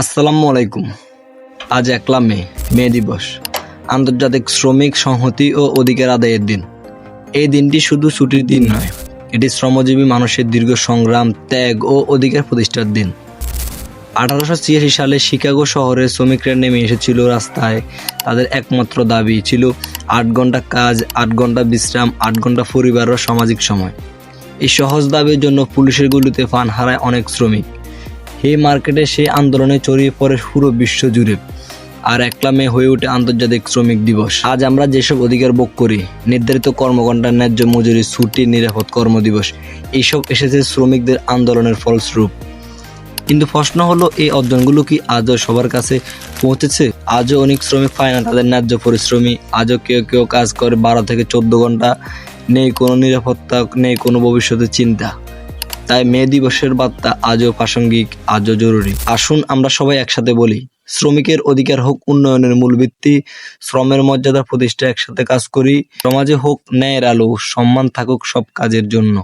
আসসালামু আলাইকুম। আজ 1 মে, মে দিবস, আন্তর্জাতিক শ্রমিক সংহতি ও অধিকার আদায়ের দিন। এই দিনটি শুধু ছুটির দিন নয়, এটি শ্রমজীবী মানুষের দীর্ঘ সংগ্রাম, ত্যাগ ও অধিকার প্রতিষ্ঠার দিন। 1886 সালে শিকাগো শহরের শ্রমিকরা নেমে এসেছিল রাস্তায়। তাদের একমাত্র দাবি ছিল 8 ঘন্টা কাজ, 8 ঘন্টা বিশ্রাম, 8 ঘন্টা পরিবার ও সামাজিক সময়। এই সহজ দাবির জন্য পুলিশের গুলিতে প্রাণ হারায় অনেক শ্রমিক। এই মার্কেটে সেই আন্দোলনে ছড়িয়ে পড়ে পুরো বিশ্ব জুড়ে। আর 1 মে হয়ে ওঠে আন্তর্জাতিক শ্রমিক দিবস। আজ আমরা যেসব অধিকার ভোগ করি, নির্ধারিত কর্মঘণ্টার ন্যায্য মজুরি, ছুটি, নিরাপদ কর্মদিবস, এইসব এসেছে শ্রমিকদের আন্দোলনের ফলস্বরূপ। কিন্তু প্রশ্ন হলো, এই অর্জনগুলো কি আজও সবার কাছে পৌঁছেছে? আজও অনেক শ্রমিক পায় না তাদের ন্যায্য পরিশ্রমী। আজও কেউ কাজ করে 12 থেকে 14 ঘন্টা। নেই কোনো নিরাপত্তা, নেই কোনো ভবিষ্যতের চিন্তা। তাই মে দিবসের বার্তা আজও প্রাসঙ্গিক, আজও জরুরি। আসুন আমরা সবাই একসাথে বলি, শ্রমিকের অধিকার হোক উন্নয়নের মূল ভিত্তি, শ্রমের মর্যাদা প্রতিষ্ঠায় একসাথে কাজ করি। সমাজে হোক ন্যায়ের আলো, সম্মান থাকুক সব কাজের জন্য।